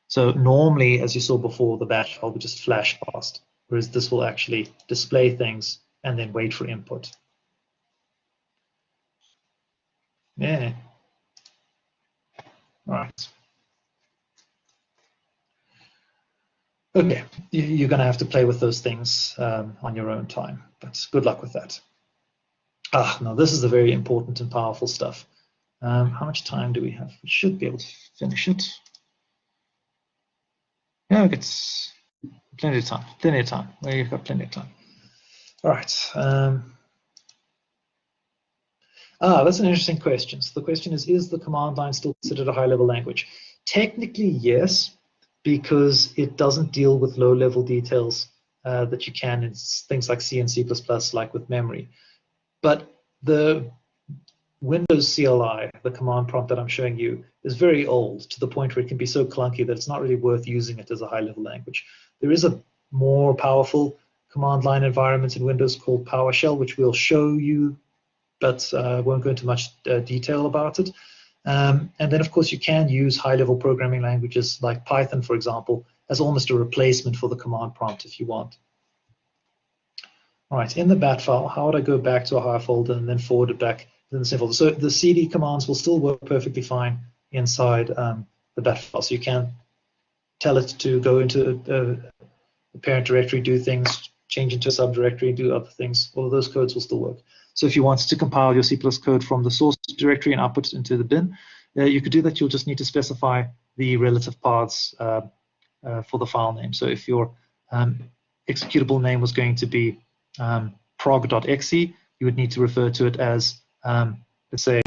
So normally, as you saw before, the batch file would just flash past, whereas this will actually display things and then wait for input. Yeah. All right. Okay, you're going to have to play with those things on your own time, but good luck with that. Now this is the very important and powerful stuff. How much time do we have? We should be able to finish it. Yeah, it's plenty of time. Plenty of time. We've got plenty of time. All right. That's an interesting question. So the question is the command line still considered a high-level language? Technically, yes, because it doesn't deal with low-level details that you can in things like C and C++, like with memory. But the Windows CLI, the command prompt that I'm showing you, is very old to the point where it can be so clunky that it's not really worth using it as a high-level language. There is a more powerful command line environment in Windows called PowerShell, which we'll show you, but won't go into much detail about it. And then, of course, you can use high-level programming languages like Python, for example, as almost a replacement for the command prompt if you want. All right, in the bat file, how would I go back to a higher folder and then forward it back to the same folder? So the CD commands will still work perfectly fine inside the bat file. So you can tell it to go into the parent directory, do things, change into a subdirectory, do other things. All of those codes will still work. So if you wanted to compile your C+ code from the source directory and output it into the bin, you could do that. You'll just need to specify the relative paths for the file name. So if your executable name was going to be prog.exe, you would need to refer to it as, let's say,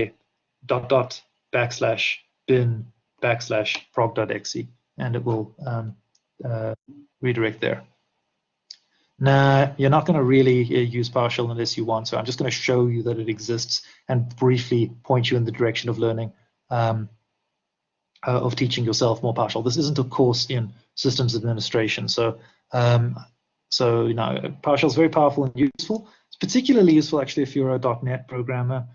..bin/prog.exe, and it will redirect there. Now, you're not going to really use PowerShell unless you want, so I'm just going to show you that it exists and briefly point you in the direction of learning, of teaching yourself more PowerShell. This isn't a course in systems administration, so PowerShell is very powerful and useful. It's particularly useful actually if you're a .NET programmer,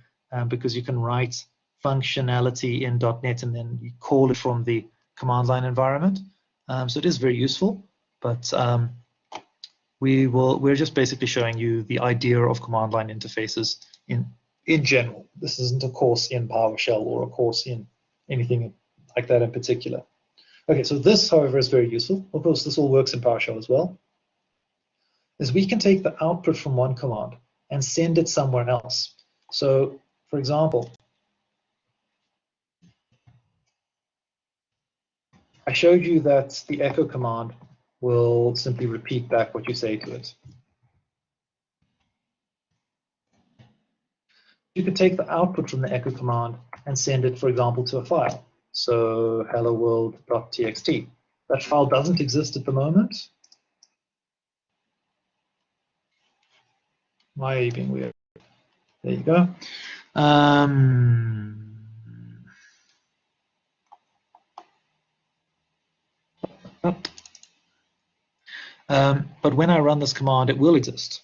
because you can write functionality in .NET and then you call it from the command line environment. So it is very useful, but we're just basically showing you the idea of command line interfaces in general. This isn't a course in PowerShell or a course in anything like that in particular. Okay, so this, however, is very useful. Of course, this all works in PowerShell as well. Is we can take the output from one command and send it somewhere else. So, for example, I showed you that the echo command will simply repeat back what you say to it. You could take the output from the echo command and send it, for example, to a file. So hello world.txt. That file doesn't exist at the moment. Why are you being weird? There you go. But when I run this command, it will exist.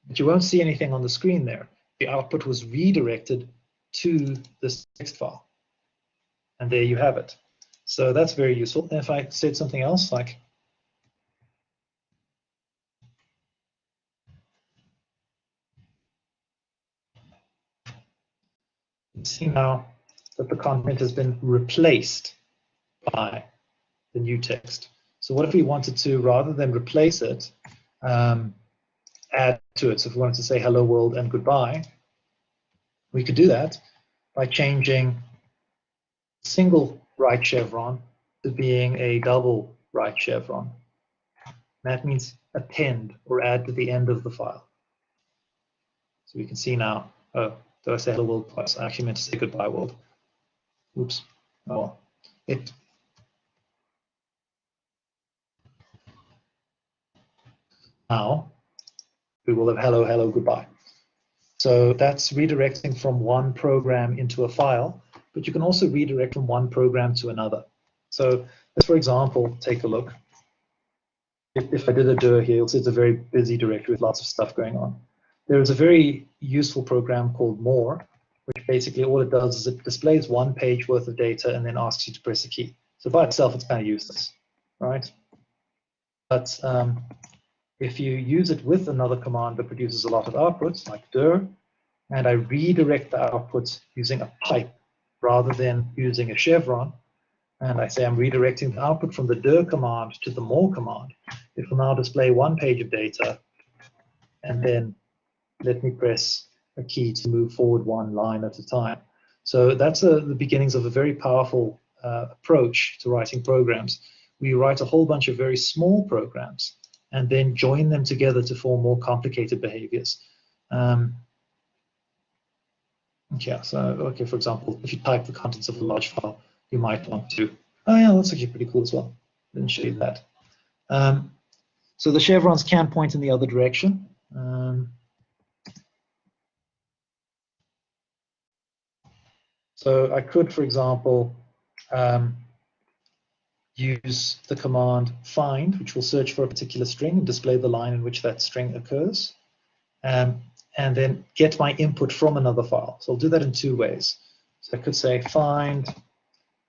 But you won't see anything on the screen there. The output was redirected to this text file. And there you have it. So that's very useful. And if I said something else like, see now, that the content has been replaced by the new text. So what if we wanted to, rather than replace it, add to it? So if we wanted to say hello world and goodbye, we could do that by changing single right chevron to being a double right chevron. That means append or add to the end of the file. So we can see now, oh, did I say hello world twice? I actually meant to say goodbye world. Oops. Oh, it. Now we will have hello, hello, goodbye. So that's redirecting from one program into a file, but you can also redirect from one program to another. So let's, for example, take a look. If I did a dir here, you'll see it's a very busy directory with lots of stuff going on. There is a very useful program called more, which basically all it does is it displays one page worth of data and then asks you to press a key. So by itself, it's kind of useless, right? But if you use it with another command that produces a lot of outputs, like dir, and I redirect the output using a pipe rather than using a chevron, and I say I'm redirecting the output from the dir command to the more command, it will now display one page of data, and then let me press a key to move forward one line at a time. So that's the beginnings of a very powerful approach to writing programs. We write a whole bunch of very small programs and then join them together to form more complicated behaviors. Yeah, so, okay, for example, if you type the contents of a large file, you might want to, oh yeah, that's actually pretty cool as well. Didn't show you that. So the chevrons can point in the other direction. So I could, for example, use the command find, which will search for a particular string and display the line in which that string occurs, and then get my input from another file. So I'll do that in two ways. So I could say find,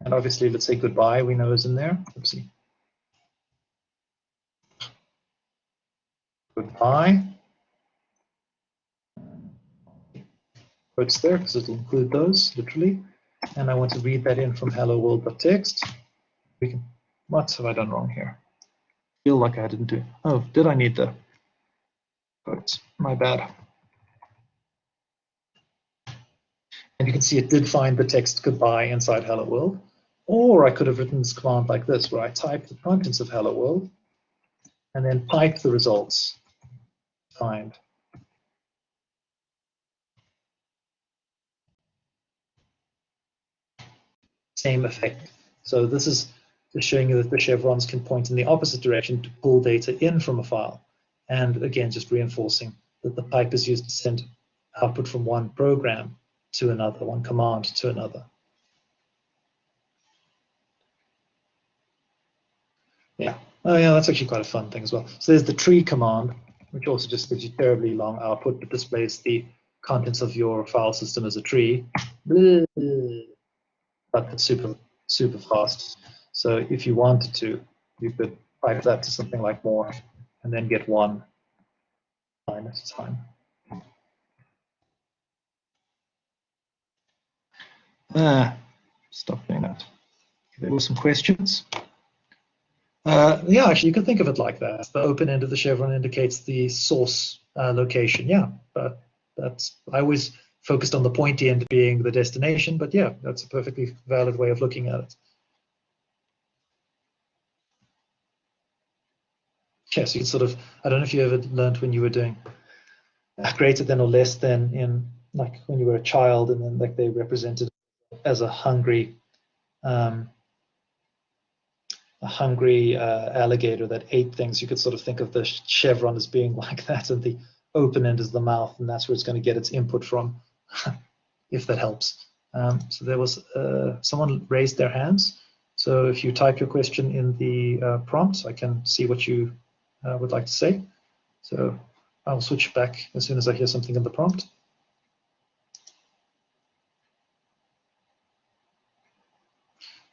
and obviously let's say goodbye, we know is in there. Oopsie. Goodbye. Quotes there because it'll include those literally. And I want to read that in from hello world.txt. We can, what have I done wrong here? Feel like I didn't do. Oh, did I need the quotes? My bad. And you can see it did find the text goodbye inside hello world. Or I could have written this command like this, where I type the contents of hello world and then pipe the results. Find. Same effect. So this is just showing you that the chevrons can point in the opposite direction to pull data in from a file. And again, just reinforcing that the pipe is used to send output from one program to another, one command to another. Yeah. Oh yeah, that's actually quite a fun thing as well. So there's the tree command, which also just gives you terribly long output, but displays the contents of your file system as a tree. But it's super, super fast. So if you wanted to, you could pipe that to something like more and then get one line at a time. Stop doing that. There were some questions. Yeah, actually, you can think of it like that. The open end of the chevron indicates the source location. Yeah, but I always focused on the pointy end being the destination, but yeah, that's a perfectly valid way of looking at it. Yeah, so you can sort of, I don't know if you ever learned when you were doing greater than or less than in, like when you were a child, and then like they represented as a hungry alligator that ate things. You could sort of think of the chevron as being like that, and the open end is the mouth, and that's where it's going to get its input from, if that helps. So there was someone raised their hands. So if you type your question in the prompt, I can see what you would like to say. So I'll switch back as soon as I hear something in the prompt.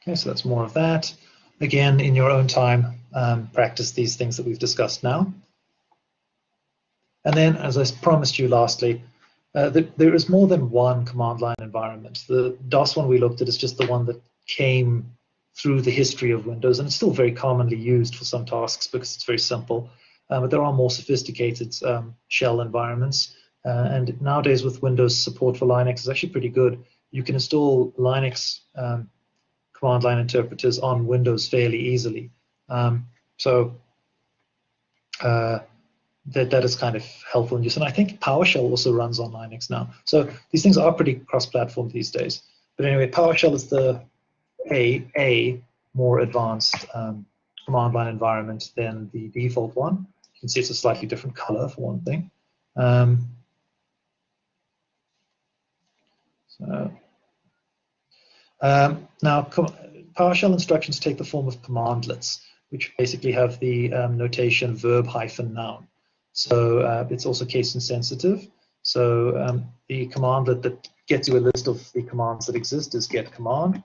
Okay, so that's more of that. Again, in your own time, practice these things that we've discussed now. And then, as I promised you lastly, There is more than one command line environment. The DOS one we looked at is just the one that came through the history of Windows, and it's still very commonly used for some tasks because it's very simple. But there are more sophisticated shell environments. And nowadays with Windows support for Linux is actually pretty good. You can install Linux command line interpreters on Windows fairly easily. That is kind of helpful in use. And I think PowerShell also runs on Linux now. So these things are pretty cross-platform these days. But anyway, PowerShell is the a more advanced command line environment than the default one. You can see it's a slightly different color for one thing. Now, PowerShell instructions take the form of commandlets, which basically have the notation verb-noun. So it's also case insensitive. So the commandlet that gets you a list of the commands that exist is get command.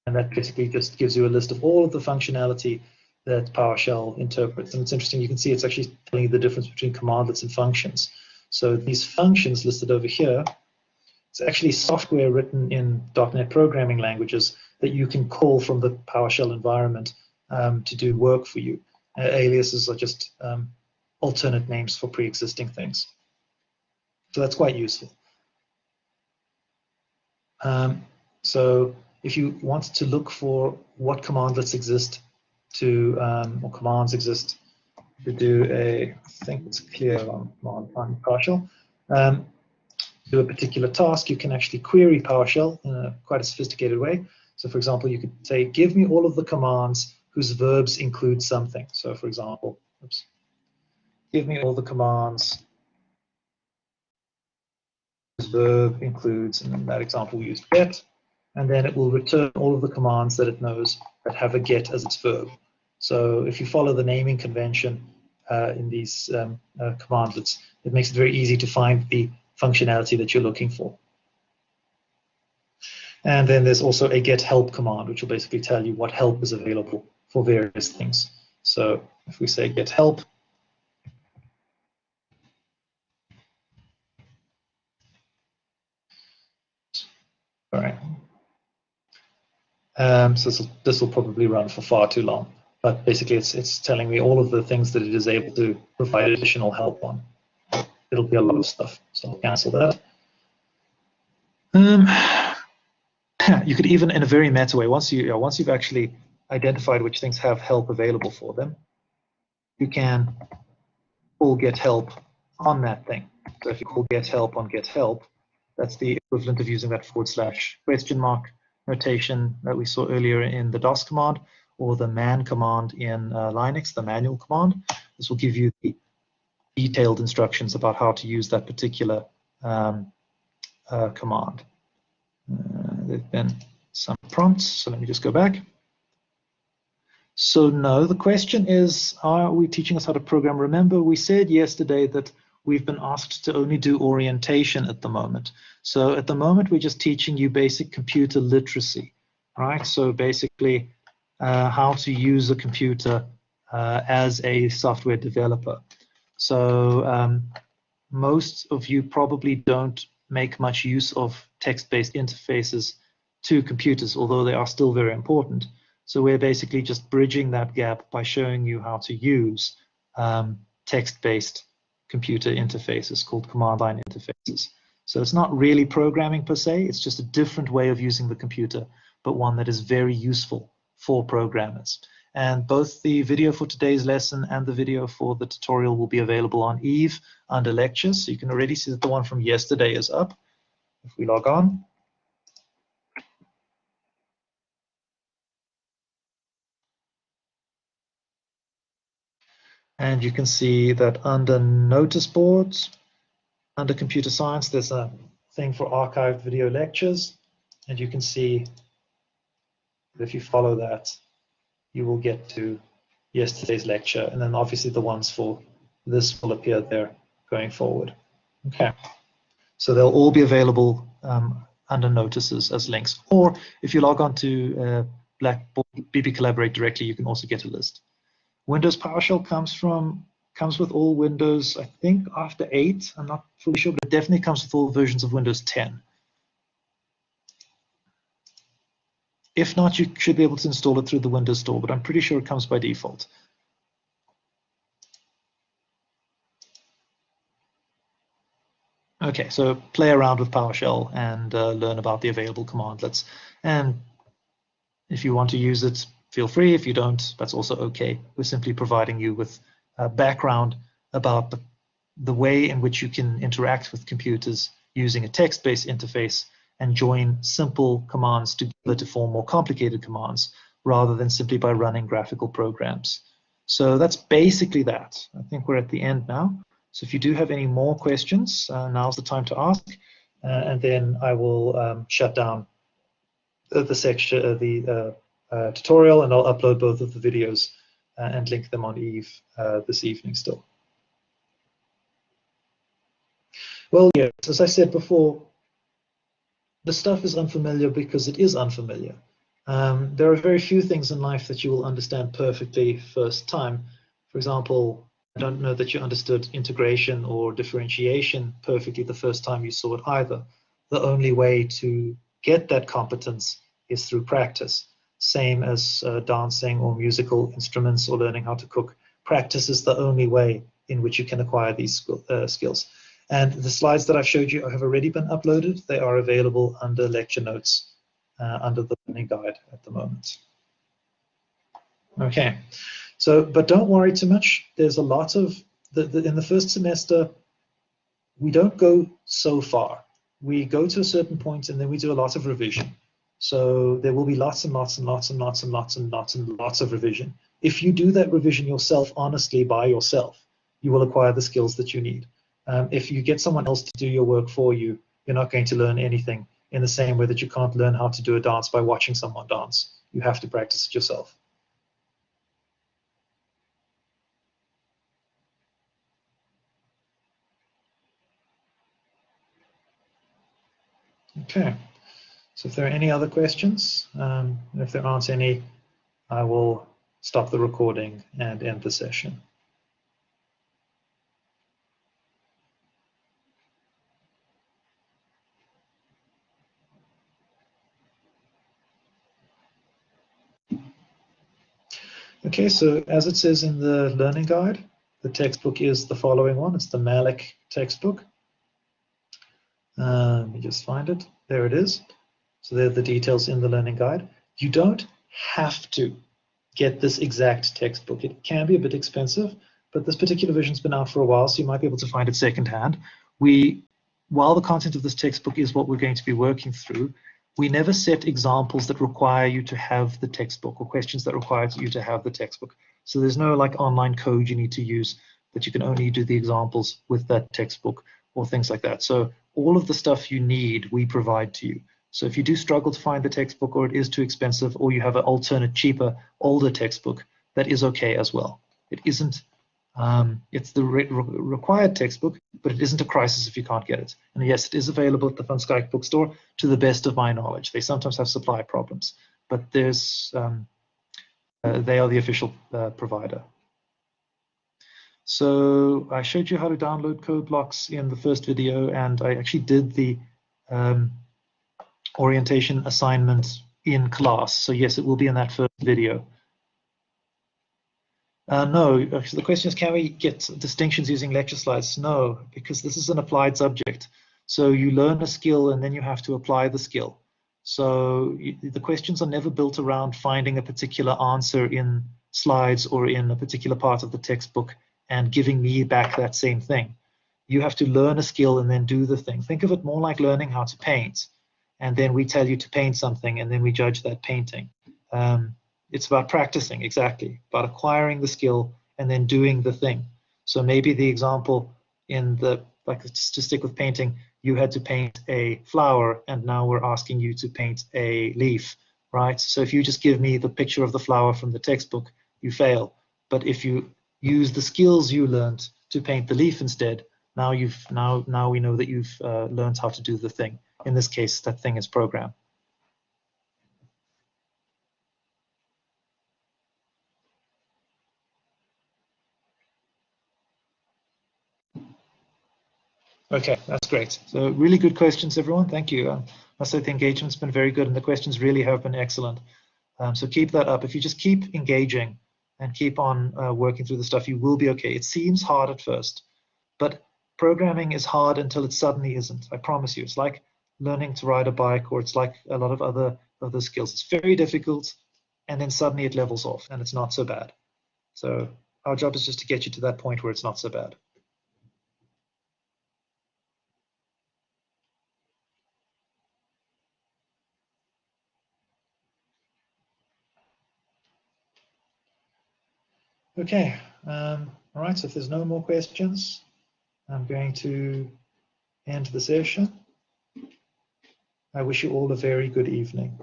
And that basically just gives you a list of all of the functionality that PowerShell interprets. And it's interesting, you can see it's actually telling you the difference between commandlets and functions. So these functions listed over here, it's actually software written in .NET programming languages that you can call from the PowerShell environment to do work for you. Aliases are just alternate names for pre-existing things. So that's quite useful. So if you want to look for what commandlets exist or commands exist to do I think it's clear on PowerShell, do a particular task, you can actually query PowerShell in quite a sophisticated way. So for example, you could say, give me all of the commands whose verbs include something. So for example, give me all the commands whose verb includes, and in that example we used get, and then it will return all of the commands that it knows that have a get as its verb. So if you follow the naming convention in these commandlets, it makes it very easy to find the functionality that you're looking for. And then there's also a get help command, which will basically tell you what help is available for various things. So if we say get help, all right. So this will probably run for far too long, but basically it's telling me all of the things that it is able to provide additional help on. It'll be a lot of stuff, so I'll cancel that. You could even, in a very meta way, once you've actually identified which things have help available for them, you can call get help on that thing. So if you call get help on get help, that's the equivalent of using that /? notation that we saw earlier in the DOS command, or the man command in Linux, the manual command. This will give you the detailed instructions about how to use that particular command. There have been some prompts, so let me just go back. So no, the question is, are we teaching us how to program? Remember, we said yesterday that we've been asked to only do orientation at the moment. So at the moment, we're just teaching you basic computer literacy, right? So basically, how to use a computer as a software developer. So most of you probably don't make much use of text-based interfaces to computers, although they are still very important. So we're basically just bridging that gap by showing you how to use text-based computer interfaces called command line interfaces. So it's not really programming per se, it's just a different way of using the computer, but one that is very useful for programmers. And both the video for today's lesson and the video for the tutorial will be available on Eve under lectures. So you can already see that the one from yesterday is up. If we log on. And you can see that under notice boards, under computer science, there's a thing for archived video lectures. And you can see that if you follow that, you will get to yesterday's lecture. And then obviously the ones for this will appear there going forward. Okay. So they'll all be available under notices as links. Or if you log on to Blackboard BB Collaborate directly, you can also get a list. Windows PowerShell comes from Comes with all Windows, I think, after 8. I'm not fully sure, but it definitely comes with all versions of Windows 10. If not, you should be able to install it through the Windows Store, but I'm pretty sure it comes by default. Okay, so play around with PowerShell and learn about the available commandlets. And if you want to use it, feel free. If you don't, that's also okay. We're simply providing you with background about the way in which you can interact with computers using a text-based interface and join simple commands together to form more complicated commands rather than simply by running graphical programs. So that's basically that. I think we're at the end now. So if you do have any more questions, now's the time to ask, and then I will shut down the section, tutorial, and I'll upload both of the videos and link them on Eve this evening still. Well, yes, as I said before, the stuff is unfamiliar because it is unfamiliar. There are very few things in life that you will understand perfectly first time. For example, I don't know that you understood integration or differentiation perfectly the first time you saw it either. The only way to get that competence is through practice. Same as dancing or musical instruments or learning how to cook. Practice is the only way in which you can acquire these skills. And the slides that I've showed you have already been uploaded. They are available under lecture notes, under the learning guide at the moment. Okay, so, but don't worry too much. There's a lot of, in the first semester, we don't go so far. We go to a certain point and then we do a lot of revision. So there will be lots and lots and lots and lots and lots and lots and lots of revision. If you do that revision yourself, honestly, by yourself, you will acquire the skills that you need. If you get someone else to do your work for you, you're not going to learn anything, in the same way that you can't learn how to do a dance by watching someone dance. You have to practice it yourself. Okay, so if there are any other questions, if there aren't any, I will stop the recording and end the session. Okay, so as it says in the learning guide, the textbook is the following one. It's the Malik textbook. Let me just find it. There it is. So there are the details in the learning guide. You don't have to get this exact textbook. It can be a bit expensive, but this particular version's been out for a while, so you might be able to find it secondhand. While the content of this textbook is what we're going to be working through, we never set examples that require you to have the textbook or questions that require you to have the textbook. So there's no like online code you need to use, but you can only do the examples with that textbook or things like that. So all of the stuff you need, we provide to you. So if you do struggle to find the textbook, or it is too expensive, or you have an alternate, cheaper, older textbook, that is okay as well. It isn't, it's the required textbook, but it isn't a crisis if you can't get it. And yes, it is available at the Van Schaick bookstore, to the best of my knowledge. They sometimes have supply problems, but there's, they are the official provider. So I showed you how to download code blocks in the first video, and I actually did the orientation assignment in class. So yes, it will be in that first video. No, the question is, can we get distinctions using lecture slides? No, because this is an applied subject. So you learn a skill and then you have to apply the skill. So the questions are never built around finding a particular answer in slides or in a particular part of the textbook and giving me back that same thing. You have to learn a skill and then do the thing. Think of it more like learning how to paint. And then we tell you to paint something and then we judge that painting. It's about practicing, exactly, about acquiring the skill and then doing the thing. So maybe the example in the, like to stick with painting, you had to paint a flower and now we're asking you to paint a leaf, right? So if you just give me the picture of the flower from the textbook, you fail. But if you use the skills you learned to paint the leaf instead, now we know that you've learned how to do the thing. In this case, that thing is program. Okay, that's great. So really good questions, everyone. Thank you. I must say the engagement's been very good and the questions really have been excellent. So keep that up. If you just keep engaging and keep on working through the stuff, you will be okay. It seems hard at first, but programming is hard until it suddenly isn't. I promise you. It's like learning to ride a bike, or it's like a lot of other skills. It's very difficult, and then suddenly it levels off and it's not so bad. So our job is just to get you to that point where it's not so bad. Okay, all right, so if there's no more questions, I'm going to end the session. I wish you all a very good evening.